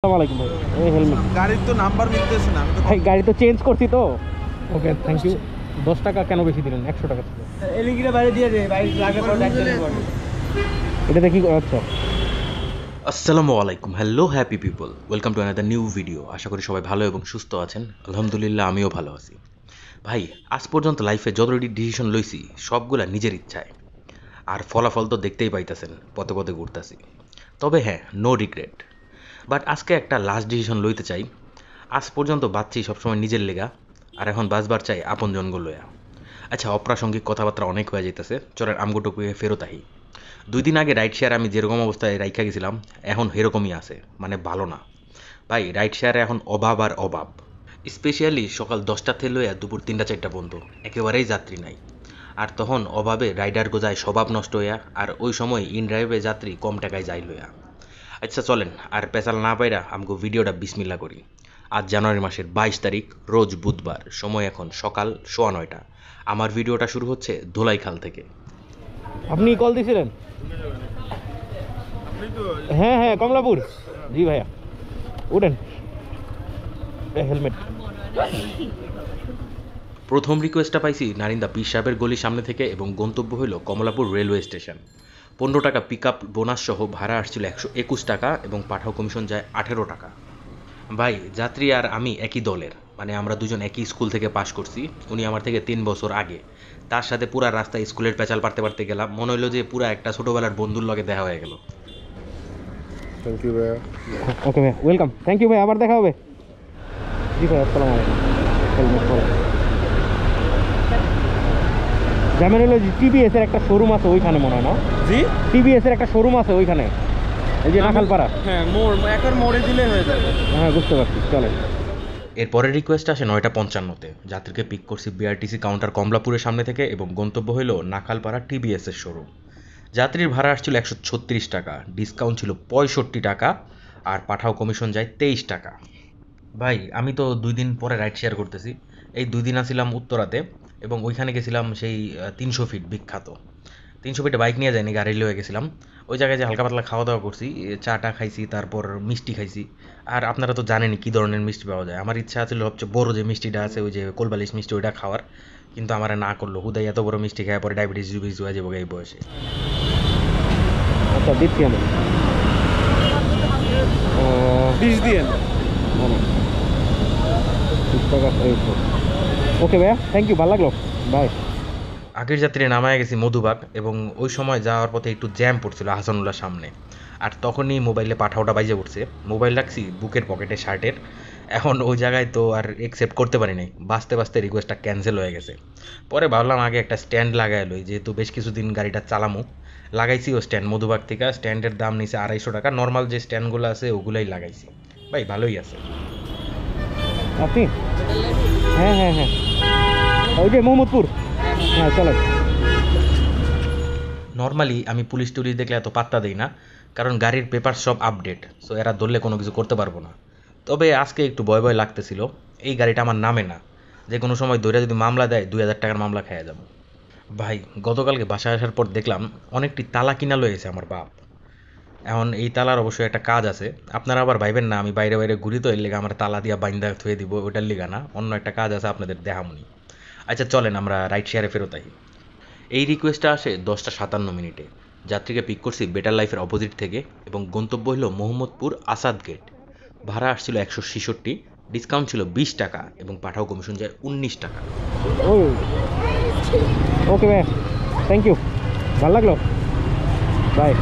আসসালামু আলাইকুম ভাই। এই হেলমেট গাড়ির তো নাম্বার মিলতেছে না, আমি তো ভাই গাড়ি তো চেঞ্জ করছি তো। Okay thank you. 10 টাকা কেন বেশি দিলেন? 100 টাকা ছিল। এলিগিরা বাইরে দিয়ে দে, বাইরে লাগে পর ডাক্তার রিপোর্ট। এটা দেখি আচ্ছা। আসসালামু আলাইকুম, hello happy people, welcome to another new video. আশা করি সবাই ভালো এবং সুস্থ আছেন। আলহামদুলিল্লাহ আমিও ভালো আছি। ভাই আজ পর্যন্ত লাইফে যতটি ডিসিশন লইছি সবগুলা নিজের ইচ্ছায়, আর ফলাফল তো দেখতেই পাইতেছেন, পথে পথে ঘুরতেছি। তবে হ্যাঁ, নো রিগ্রেট। বাট আজকে একটা লাস্ট ডিসিশন লইতে চাই। আজ পর্যন্ত বাঁচছি সবসময় নিজের লেগা, আর এখন বাঁচবার চাই আপন জনগণ লইয়া। আচ্ছা, অপ্রাসঙ্গিক কথাবার্তা অনেক হয়ে যাইতেছে, চলেন আমগোটুকুয়ে ফেরত আহি। 2 দিন আগে রাইড শেয়ার আমি যেরকম অবস্থায় রাইখা গেছিলাম, এখন সেরকমই আছে, মানে ভালো না ভাই। রাইড শেয়ারে এখন অভাব আর অভাব, স্পেশালি সকাল 10টা থেকে লইয়া দুপুর 3টা-4টা পর্যন্ত একেবারেই যাত্রী নাই। আর তখন অভাবে রাইডার গোজায় স্বভাব নষ্ট হইয়া, আর ওই সময় ইন ড্রাইভে যাত্রী কম টাকায় যাই লইয়া। আচ্ছা চলেন আর পেশাল না পাইরা আমগো ভিডিওটা বিসমিল্লা করি। আজ জানুয়ারি মাসের 22 তারিখ, রোজ বুধবার, সময় এখন সকাল 9:15। আমার ভিডিওটা শুরু হচ্ছে ধোলাইখাল থেকে। আপনি কল দিয়েছিলেন? হ্যাঁ হ্যাঁ, কমলাপুর। জি ভাইয়া, উঠেন। হেলমেট। প্রথম রিকোয়েস্টটা পাইছি নারিন্দা পীর সাহেবের গলির সামনে থেকে, এবং গন্তব্য হইল কমলাপুর রেলওয়ে স্টেশন। 15 টাকা পিক আপ বোনাস সহ ভাড়া আসছিল 121 টাকা, এবং পাঠাও কমিশন যায় 18 টাকা। ভাই যাত্রী আর আমি একই দলের, মানে আমরা দুজন একই স্কুল থেকে পাশ করছি। উনি আমার থেকে 3 বছর আগে। তার সাথে পুরা রাস্তায় স্কুলের পেঁচাল পারতে পারতে গেলাম, মনে হইলো যে পুরা একটা ছোটোবেলার বন্ধুর লগে দেখা হয়ে গেল। থ্যাংক ইউ ভাইয়া। ওকে ভাই, ওয়েলকাম। থ্যাংক ইউ ভাই, আবার দেখা হবে। জি ভাই, আসসালামু আলাইকুম। হেলমেট পরে যেমন হলো টিভিএস এর একটা শোরুম আছে ওইখানে, মনে হয় না? জি, টিভিএস এর একটা শোরুম আছে ওইখানে, এই যে নাখালপাড়া। হ্যাঁ, মোড় একবার মোড়ে দিলে হয়ে যাবে। হ্যাঁ বুঝতে পারছি, চলেন। এরপরের রিকোয়েস্ট আসে 9:55-তে। যাত্রীকে পিক করছি বিআরটিসি কাউন্টার কমলাপুরের সামনে থেকে, এবং গন্তব্য হইল নাখালপাড়া টিবিএস এর শোরুম। যাত্রীর ভাড়া আসছিল 136 টাকা, ডিসকাউন্ট ছিল 65 টাকা, আর পাঠাও কমিশন যায় 23 টাকা। ভাই আমি তো 2 দিন পরে রাইড শেয়ার করতেছি। এই 2 দিন আসছিলাম উত্তরাতে, এবং ওইখানে গেছিলাম সেই 300 ফিট বিখ্যাত। 300 ফিটে বাইক নিয়ে যায়নি, গাড়ি লয়ে গেছিলাম। ওই জায়গায় যে হালকা পাতলা খাওয়া দাওয়া করছি, চাটা খাইছি, তারপর মিষ্টি খাইছি। আর আপনারা তো জানেনই কী ধরনের মিষ্টি পাওয়া যায়। আমার ইচ্ছা ছিল সবচেয়ে বড় যে মিষ্টিটা আছে, ওই যে কোলবালিশ মিষ্টি, ওইটা খাওয়ার। কিন্তু আমার না করলো, হুদাই এত বড় মিষ্টি খাওয়ার পরে ডায়াবেটিস জুবিস হয়ে যাবো এই বয়সে। আচ্ছা দিচ্ছি আমি। 20 দিয়ে না। 30 টাকা। ওকে ভাইয়া, থ্যাংক ইউ, ভালো লাগলো, বাই। আগের যাত্রী নামায় গেছি মধুবাগ, এবং ওই সময় যাওয়ার পথে একটু জ্যাম পড়ছিল হাসানুল্লাহ সামনে। আর তখনই মোবাইলে পাঠাওটা বাইজে পড়ছে। মোবাইল রাখছি বুকের পকেটে শার্টের। এখন ওই জায়গায় তো আর একসেপ্ট করতে পারি নাই, বাঁচতে বাঁচতে রিকোয়েস্টটা ক্যান্সেল হয়ে গেছে। পরে ভাবলাম আগে একটা স্ট্যান্ড লাগাই লই, যেহেতু বেশ কিছুদিন গাড়িটা চালামু। লাগাইছি ও স্ট্যান্ড মধুবাগ থেকে। স্ট্যান্ডের দাম নিছে 250 টাকা। নর্মাল যে স্ট্যান্ডগুলো আছে ওগুলাই লাগাইছি। ভাই ভালোই আছে। আপনি? হ্যাঁ হ্যাঁ হ্যাঁ, ওই যে মোহাম্মদপুর। হ্যাঁ চলেন। নর্মালি আমি পুলিশ টুলিশ দেখলে এত পাত্তা দিই না, কারণ গাড়ির পেপার সব আপডেট, সো এরা ধরলে কোনো কিছু করতে পারবো না। তবে আজকে একটু ভয় ভয় লাগতেছিল। এই গাড়িটা আমার নামে না, যে কোনো সময় ধরে যদি মামলা দেয় 2000 টাকার মামলা খেয়ে যাবো। ভাই গতকালকে বাসায় আসার পর দেখলাম অনেকটি তালা কিনা লয়েছে আমার বাপ। এখন এই তালার অবশ্যই একটা কাজ আছে। আপনারা আবার ভাইবেন না আমি বাইরে বাইরে ঘুরি, তো এর লেগে আমার তালা দিয়া বাইন্দা থুয়ে দিব, ওটার লিগা না, অন্য একটা কাজ আছে, আপনাদের দেখামনি। আচ্ছা চলেন আমরা রাইড শেয়ারে ফেরত আই। এই রিকোয়েস্টটা আসে 10:57। যাত্রীকে পিক করছি বেটার লাইফের অপোজিট থেকে, এবং গন্তব্য হলো মোহাম্মদপুর আসাদ গেট। ভাড়া আসছিল 166, ডিসকাউন্ট ছিল 20 টাকা, এবং পাঠাও কমিশন যায় 19 টাকা। ওই ওকে ভাইয়া, থ্যাংক ইউ, ভালো লাগলো, বাই।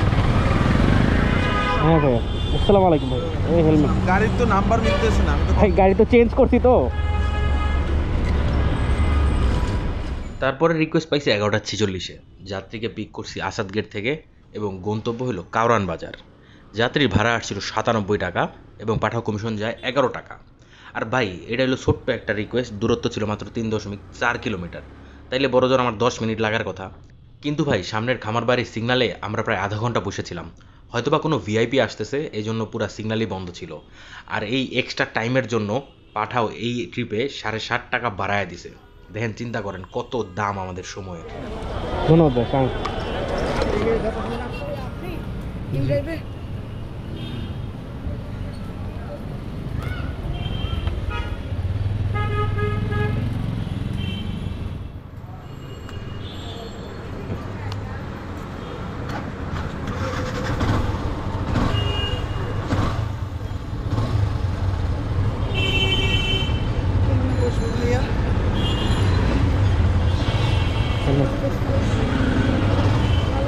হ্যাঁ ভাইয়া, আসসালামু আলাইকুম ভাই। এই হেলমেট। গাড়ির তো নাম্বার মিলতেছে না, আমি তো ভাই গাড়ি তো চেঞ্জ করছি তো। তারপরে রিকোয়েস্ট পাইছি 11:46-এ। যাত্রীকে পিক করছি আসাদ গেট থেকে, এবং গন্তব্য হলো কাউরান বাজার। যাত্রীর ভাড়া আসছিল 97 টাকা, এবং পাঠাও কমিশন যায় 11 টাকা। আর ভাই এটা হলো ছোট্ট একটা রিকোয়েস্ট, দূরত্ব ছিল মাত্র 3.4 কিলোমিটার। তাইলে বড়জোর আমার 10 মিনিট লাগার কথা। কিন্তু ভাই সামনের খামার বাড়ির সিগনালে আমরা প্রায় আধা ঘন্টা বসেছিলাম। হয়তোবা কোনো ভিআইপি আসতেছে, এই জন্য পুরো সিগনালই বন্ধ ছিল। আর এই এক্সট্রা টাইমের জন্য পাঠাও এই ট্রিপে 7.5 টাকা বাড়ায় দিছে। দেখেন, চিন্তা করেন কত দাম আমাদের সময়ের। ধন্যবাদ ভাই, থ্যাংক।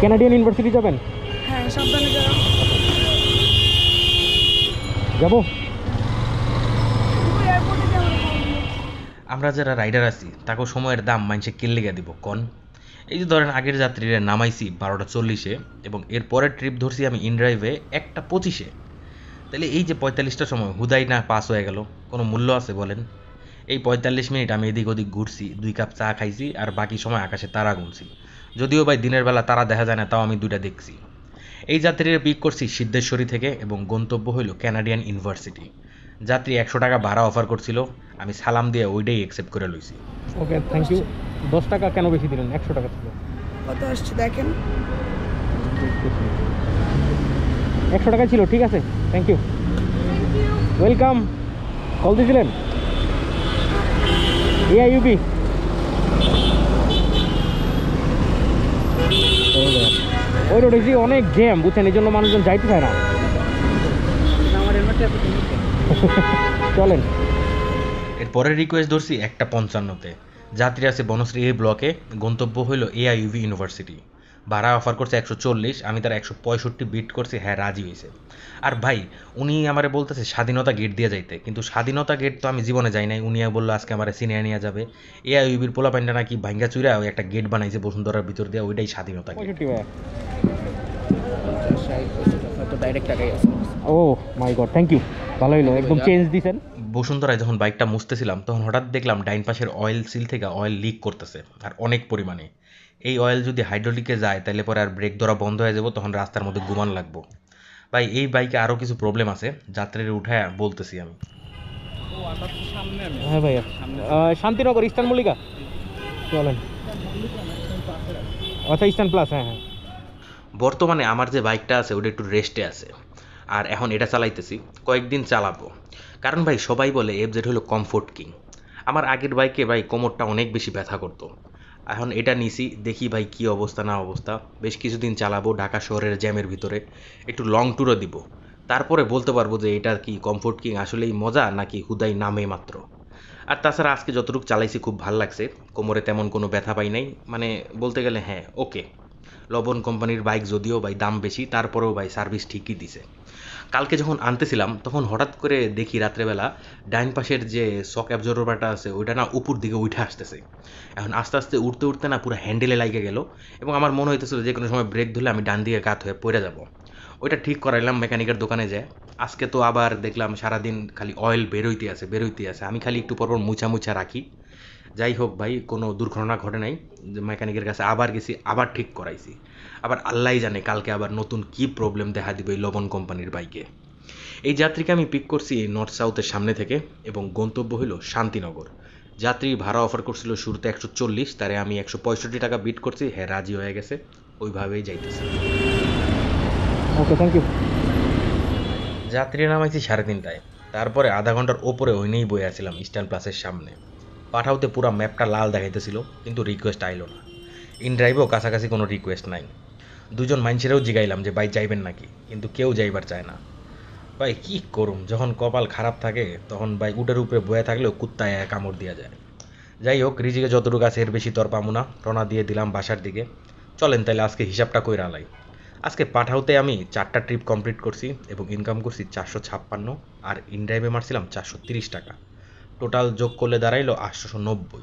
ক্যানাডিয়ান ইউনিভার্সিটি যাবেন? হ্যাঁ, সাবধানে যাও। যাবো। তুমি এয়ারপোর্টে যাও। আমরা যারা রাইডার আছি তাকেও সময়ের দাম মানুষে কিনলেগা দিব কন। এই যে ধরেন আগের যাত্রীরা নামাইছি 12:40 এবং এর পরের ট্রিপ ধরছি আমি ইনড্রাইভে 1:25। তাহলে এই যে 45টা সময় হুদাই না পাস হয়ে গেল, কোনো মূল্য আছে বলেন? এই 45 মিনিট আমি এদিক ওদিক ঘুরছি, 2 কাপ চা খাইছি, আর বাকি সময় আকাশে তারা গুনছি। যদিও ভাই দিনের বেলা তারা দেখা যায় না, তাও আমি 2টা দেখছি। এই যাত্রীরা পিক করছি সিদ্ধেশ্বরী থেকে এবং গন্তব্য হইল ক্যানাডিয়ান ইউনিভার্সিটি। যাত্রী 100 টাকা ভাড়া অফার করছিল, আমি সালাম দিয়ে ওইটাই অ্যাকসেপ্ট করে লইছি। ওকে, থ্যাংক ইউ। 10 টাকা কেন বেশি দিলেন? 100 টাকা ছিল। কত আসছে দেখেন। 100 টাকা ছিল, ঠিক আছে, থ্যাংক ইউ, ওয়েলকাম। কল দিয়েছিলেন? এআইইউবি। ওই রোডে যে অনেক জ্যাম, বুঝছেন, এই জন্য মানুষজন যাইতে চায় না। আমার হেলমেটটা এত সুন্দর কেন? চলেন। এরপরের রিকোয়েস্ট ধরছি 1:55-তে। যাত্রী আছে বনশ্রী এই ব্লকে, গন্তব্য হইল এআইইউবি ইউনিভার্সিটি। ভাড়া অফার করছে 140, আমি তার 165 বিট করছি, হ্যাঁ রাজি হয়েছে। আর ভাই উনি আমারে বলতেছে স্বাধীনতা গেট দিয়ে যাইতে, কিন্তু স্বাধীনতা গেট তো আমি জীবনে যাই নাই। উনি বললো আজকে আমার সিনিয়র নিয়ে যাবে। এআইইউবির পোলা প্যান্ডা নাকি ভাঙ্গা চুইরা ওই একটা গেট বানাইছে বসুন্ধরার ভিতর দিয়ে, ওইটাই স্বাধীনতা গেট। 65 ভাইয়া। 50 তো ডাইরেক্ট টাকাই আছে। ও মাই গড, থ্যাংক ইউ, ভালো হইলো, একদম চেঞ্জ দিছেন। বসুন্ধরায় যখন বাইকটা মুছতেছিলাম তখন হঠাৎ দেখলাম ডাইন পাশের অয়েল সিল থেকে অয়েল লিক করতেছে, আর অনেক পরিমাণে। এই অয়েল যদি হাইড্রোলিকে যায় তাহলে পরে আর ব্রেক ধরা বন্ধ হয়ে যাব, তখন রাস্তার মধ্যে গুমান লাগবো। ভাই এই বাইকে আরও কিছু প্রবলেম আছে, যাত্রীরা উঠায় বলতেছি আমি। হ্যাঁ ভাইয়া, শান্তিনগর, ইস্টার্ন মল্লিকা। চলেন। আচ্ছা, ইস্টার্ন প্লাস, হ্যাঁ হ্যাঁ। বর্তমানে আমার যে বাইকটা আছে ওটা একটু রেস্টে আছে, আর এখন এটা চালাইতেছি, কয়েকদিন চালাবো। কারণ ভাই সবাই বলে এফজেড হলো কমফোর্ট কিং। আমার আগের বাইকে ভাই কোমরটা অনেক বেশি ব্যথা করতো, এখন এটা নিছি, দেখি ভাই কি অবস্থা না অবস্থা। বেশ কিছুদিন চালাবো ঢাকা শহরের জ্যামের ভিতরে, একটু লং ট্যুরও দিব, তারপরে বলতে পারবো যে এটা কি কমফোর্ট কিং আসলেই মজা নাকি হুদাই নামে মাত্র। আর তাছাড়া আজকে যতটুকু চালাইছি খুব ভাল লাগছে, কোমরে তেমন কোনো ব্যথা পাই নাই, মানে বলতে গেলে হ্যাঁ ওকে। লবণ কোম্পানির বাইক যদিও ভাই দাম বেশি, তারপরেও ভাই সার্ভিস ঠিকই দিছে। কালকে যখন আনতেছিলাম তখন হঠাৎ করে দেখি রাত্রেবেলা ডাইন পাশের যে শক অ্যাবজর্ভারটা আছে ওইটা না উপর দিকে উঠে আসতেছে। এখন আস্তে আস্তে উঠতে উঠতে না পুরো হ্যান্ডেলে লাগে গেল, এবং আমার মনে হইতেছিল যে কোনো সময় ব্রেক ধরলে আমি ডান দিকে কাত হয়ে পড়ে যাব। ওইটা ঠিক করাইলাম মেকানিকের দোকানে যায়। আজকে তো আবার দেখলাম সারাদিন খালি অয়েল বেরোইতে আছে, আমি খালি একটু পরপর মুছা রাখি। যাই হোক ভাই, কোনো দুর্ঘটনা ঘটে নাই। মেকানিকের কাছে আবার গেছি, আবার ঠিক করাইছি। আবার আল্লাহই জানে কালকে আবার নতুন কি প্রবলেম দেখা দিবে এই লবণ কোম্পানির বাইকে। এই যাত্রীকে আমি পিক করছি নর্থ সাউথের সামনে থেকে এবং গন্তব্য হইল শান্তিনগর। যাত্রী ভাড়া অফার করছিল শুরুতে 140, তারে আমি 165 টাকা বিট করছি, হ্যাঁ রাজি হয়ে গেছে, ওইভাবেই যাইতেছে। ওকে, থ্যাংক ইউ। যাত্রী নামাইছি 3:30টায়, তারপরে আধা ঘন্টার ওপরে ওই নিয়েই বয়ে আসছিলাম ইস্টার্ন প্লাসের সামনে। পাঠাওতে পুরো ম্যাপটা লাল দেখাইতেছিল, কিন্তু রিকোয়েস্ট আইলো না। ইন ড্রাইভেও কাছাকাছি কোনো রিকোয়েস্ট নাই। দুজন মানুষেরও জিগাইলাম যে ভাই যাইবেন নাকি, কিন্তু কেউ যাইবার চায় না। ভাই কি করুম, যখন কপাল খারাপ থাকে তখন ভাই উটের উপরে বয়ে থাকলেও কুত্তায় কামড় দিয়া যায়। যাই হোক, রিজিকে যতটুকু আছে এর বেশি তর পামু না, রওনা দিয়ে দিলাম বাসার দিকে। চলেন তাহলে আজকে হিসাবটা কইরা আলাই। আজকে পাঠাওতে আমি 4টা ট্রিপ কমপ্লিট করছি এবং ইনকাম করছি 456, আর ইন ড্রাইভে মারছিলাম 430 টাকা। টোটাল যোগ করলে দাঁড়াইলো 890।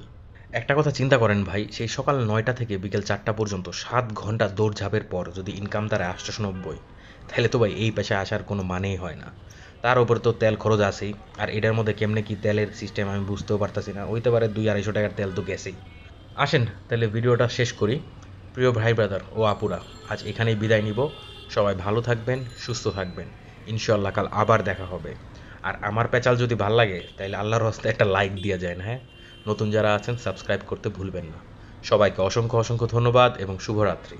একটা কথা চিন্তা করেন ভাই, সেই সকাল 9টা থেকে বিকেল 4টা পর্যন্ত 7 ঘন্টা দৌড়ঝাঁপের পর যদি ইনকাম দাঁড়ায় 890, তাহলে তো ভাই এই পেশায় আসার কোনো মানেই হয় না। তার উপরে তো তেল খরচ আছেই, আর এটার মধ্যে কেমনে কি তেলের সিস্টেম আমি বুঝতেও পারতাছি না। হইতে পারে 200-250 টাকার তেল তো গেছেই। আসেন তাহলে ভিডিওটা শেষ করি। প্রিয় ভাই ব্রাদার ও আপুরা, আজ এখানেই বিদায় নিব। সবাই ভালো থাকবেন, সুস্থ থাকবেন, ইনশাআল্লাহ কাল আবার দেখা হবে। আর আমার পেঁচাল যদি ভাল লাগে তাহলে আল্লাহর হস্তে একটা লাইক দিয়ে যায়, হ্যাঁ। নতুন যারা আছেন সাবস্ক্রাইব করতে ভুলবেন না। সবাইকে অসংখ্য অসংখ্য ধন্যবাদ এবং শুভরাত্রি।